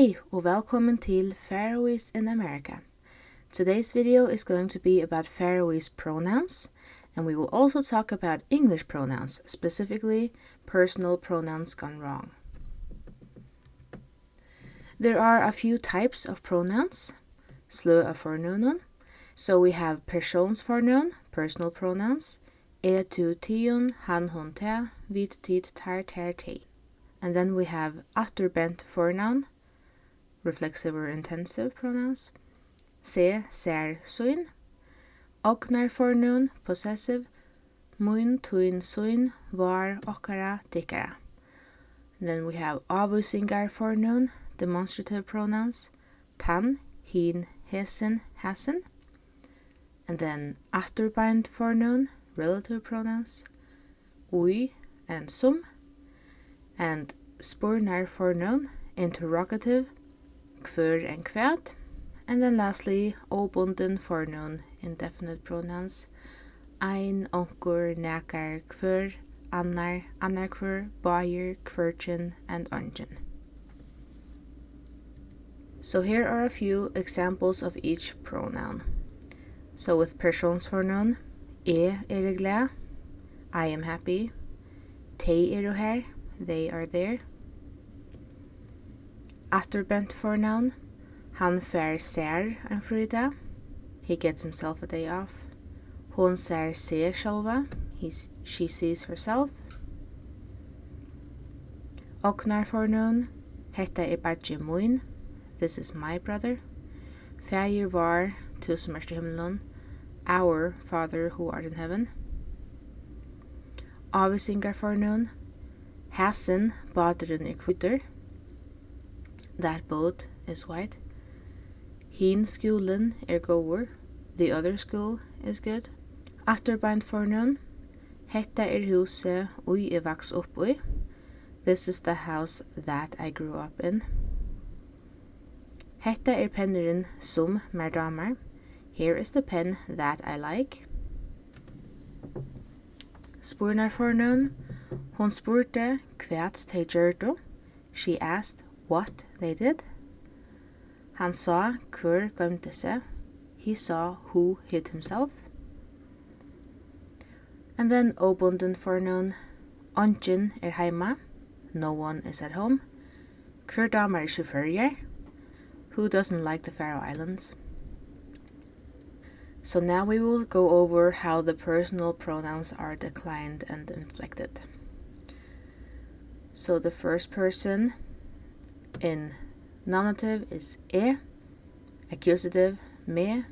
Hei og velkommen til Faroese in America. Today's video is going to be about Faroese pronouns, and we will also talk about English pronouns, specifically personal pronouns gone wrong. There are a few types of pronouns, slø-fornøvn. So we have personsfornøvn, personal pronouns, tu, tion, han, hon, te, vit, tit, tar, ter, te. And then we have afterbent fornoun, reflexive or intensive pronouns, se, ser, suin, ognarfornoun, possessive, mun, tuin, suin, var, okkara, tykkara. And then we have avvisingarfornoun, demonstrative pronouns, tan, hin, hesen, hasen. And then afterbind fornoun, relative pronouns, ui and sum. And spurnarfornoun, interrogative, kvør and kvært. And then lastly, óbunden fornoun, indefinite pronouns, ein, onkur, nakar, kvør, annar, annar kvør, báir, kvørkin, and ongin. So here are a few examples of each pronoun. So with personsfornoun, glad, I am happy, tey her, they are there. Afterbent fornoun, han fær ser en fridag, he gets himself a day off. Hon ser seg sjálva, she sees herself. Ognarfornoun, hetta badji muin, this is my brother. Faðir var, tu som ert í himmelin, our Father who art in heaven. Avvisingarfornoun, hasin báturin hvítur, that boat is white. Hin skúlin góður, the other school is good. Afterbind fornoun, hetta húsið ui eg vaks upp í, this is the house that I grew up in. Hetta pennurin sum mær dámar, here is the pen that I like. Spurnarfornoun, hon spurte hvat tey gjørdu, she asked what they did. Han sá hvør gømdi seg, he saw who hid himself. And then óbunden fornoun, ongin heima, no one is at home. Hvør dámar ikki Føroyar, who doesn't like the Faroe Islands? So now we will go over how the personal pronouns are declined and inflected. So the first person in nominative is accusative me,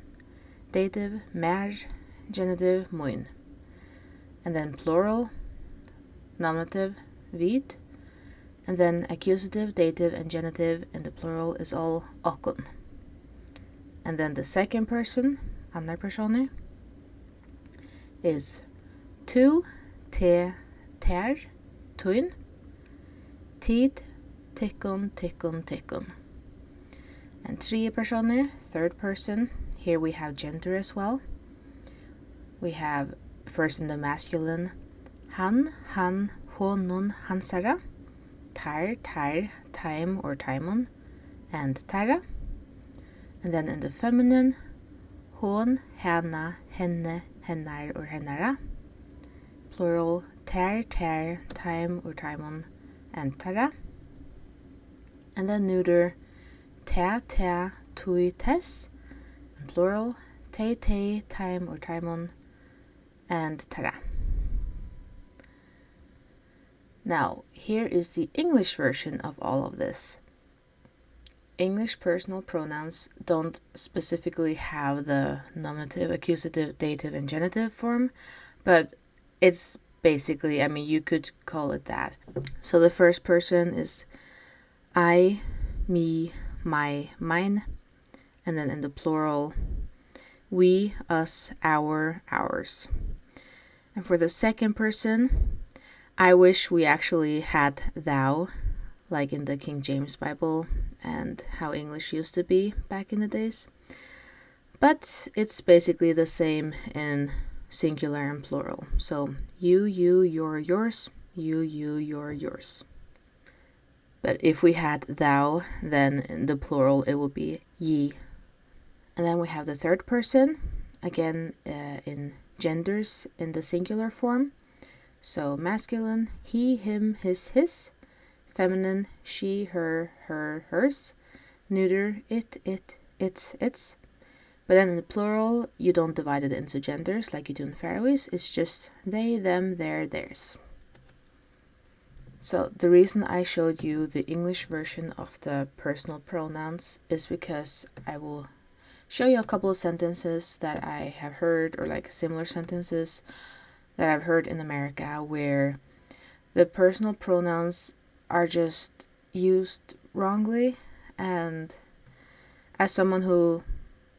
dative mer, genitive mun. And then plural, nominative vit, and then accusative, dative, and genitive in the plural is all okkun. And then the second person, annar personer, is tu, te, ter, tuin, tid, tikkun, tikkun, tikkun. And three personer, third person, here we have gender as well. We have first in the masculine, han, honun, hansara, tar, time or taimon, and tara. And then in the feminine, hon, hana, henne, hennar or hennara, plural, tar, time or taimon, and tara. And then neuter, ta, tui, tes, and plural, te, time or taimon, and tara. Now, here is the English version of all of this. English personal pronouns don't specifically have the nominative, accusative, dative, and genitive form, but it's basically, you could call it that. So the first person is I, me, my, mine, and then in the plural, we, us, our, ours. And for the second person, I wish we actually had thou, like in the King James Bible and how English used to be back in the days. But it's basically the same in singular and plural. So you, your, yours, you, your, yours. But if we had thou, then in the plural it would be ye. And then we have the third person, again in genders in the singular form. So masculine, he, him, his. Feminine, she, her, hers. Neuter, it, its. But then in the plural, you don't divide it into genders like you do in Faroese. It's just they, them, their, theirs. So the reason I showed you the English version of the personal pronouns is because I will show you a couple of sentences that I have heard, or like similar sentences that I've heard in America, where the personal pronouns are just used wrongly. And as someone who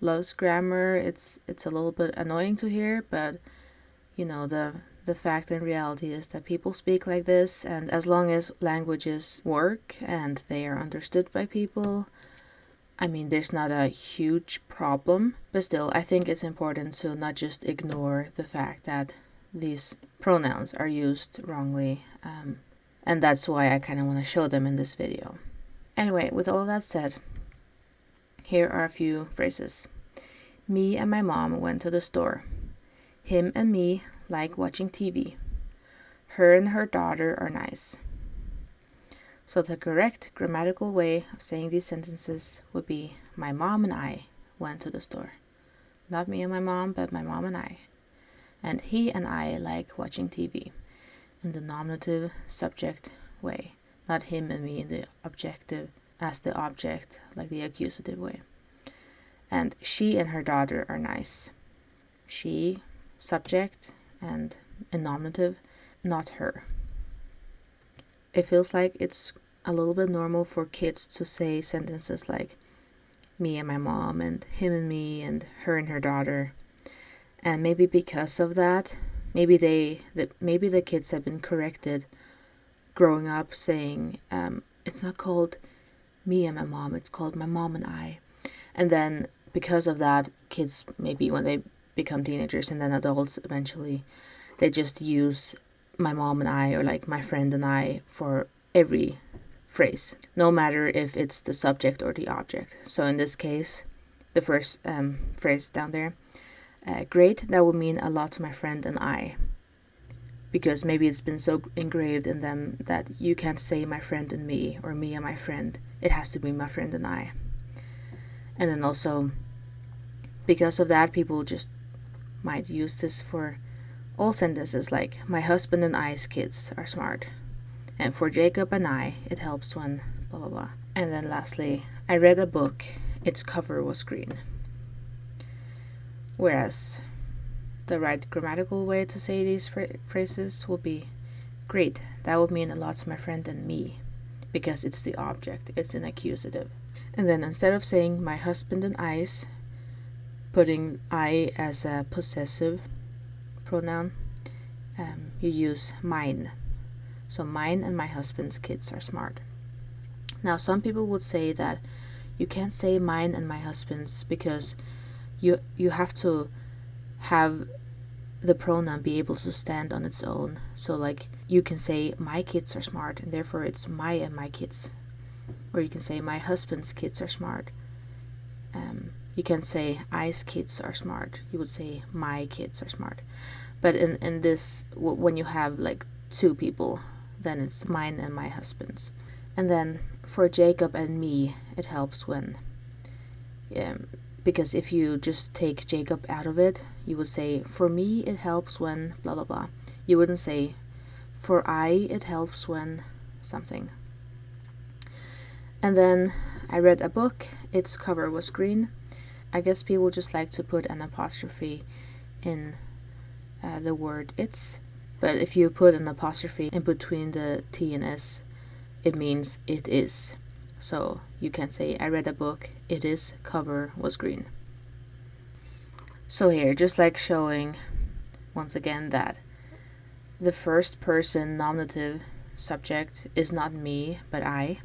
loves grammar, it's a little bit annoying to hear, but you know, the fact and reality is that people speak like this, and as long as languages work and they are understood by people, I mean, there's not a huge problem. But still, I think it's important to not just ignore the fact that these pronouns are used wrongly, and that's why I kind of want to show them in this video. Anyway, with all of that said, here are a few phrases. Me and my mom went to the store. Him and me like watching TV. Her and her daughter are nice. So the correct grammatical way of saying these sentences would be my mom and I went to the store. Not me and my mom, but my mom and I. And he and I like watching TV in the nominative subject way. Not him and me in the objective as the object, like the accusative way. And she and her daughter are nice. She, subject, and in nominative, not her. It feels like it's a little bit normal for kids to say sentences like me and my mom, and him and me, and her and her daughter. And maybe because of that, maybe the kids have been corrected growing up saying it's not called me and my mom, it's called my mom and I. And then because of that, kids, maybe when they become teenagers and then adults eventually, they just use my mom and I, or like my friend and I, for every phrase, no matter if it's the subject or the object. So in this case, the first phrase down there, great, that would mean a lot to my friend and I, because maybe it's been so engraved in them that you can't say my friend and me, or me and my friend. It has to be my friend and I. And then also, because of that, people just might use this for all sentences, like my husband and I's kids are smart. And for Jacob and I, it helps when blah blah blah. And then lastly, I read a book, its cover was green. Whereas the right grammatical way to say these phrases would be great, that would mean a lot to my friend and me, because it's the object, it's an accusative. And then instead of saying my husband and I's, putting I as a possessive pronoun, you use mine. So mine and my husband's kids are smart. Now some people would say that you can't say mine and my husband's because you have to have the pronoun be able to stand on its own. So like you can say my kids are smart, and therefore it's my and my kids. Or you can say my husband's kids are smart. You can say I's kids are smart. You would say my kids are smart. But in this, when you have like two people, then it's mine and my husband's. And then for Jacob and me, it helps when, because if you just take Jacob out of it, you would say for me it helps when blah blah blah. You wouldn't say for I it helps when something. And then I read a book, its cover was green. I guess people just like to put an apostrophe in the word it's. But if you put an apostrophe in between the T and S, it means it is. So you can say I read a book, its cover was green. So here, just like showing once again that the first person nominative subject is not me, but I.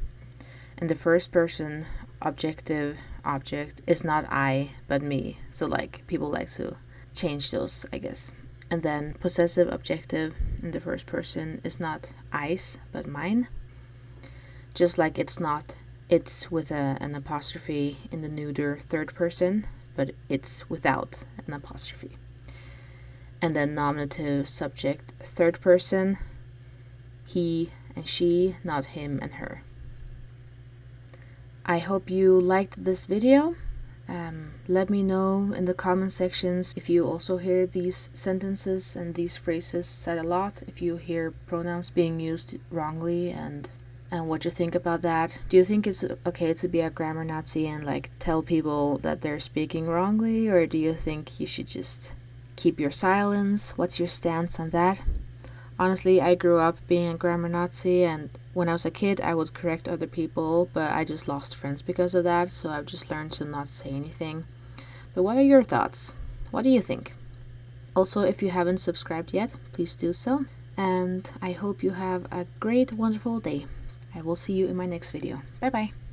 And the first person objective object is not I, but me. So like people like to change those, I guess. And then possessive objective in the first person is not I's, but mine. just like it's with an apostrophe in the neuter third person, but it's without an apostrophe. And then nominative subject third person, he and she, not him and her. I hope you liked this video. Let me know in the comment sections if you also hear these sentences and these phrases said a lot, if you hear pronouns being used wrongly, and what you think about that. Do you think it's okay to be a grammar Nazi and like tell people that they're speaking wrongly, or do you think you should just keep your silence? What's your stance on that? Honestly, I grew up being a grammar Nazi, and when I was a kid I would correct other people, but I just lost friends because of that, so I've just learned to not say anything. But what are your thoughts? What do you think? Also, if you haven't subscribed yet, please do so, and I hope you have a great, wonderful day. I will see you in my next video. Bye bye.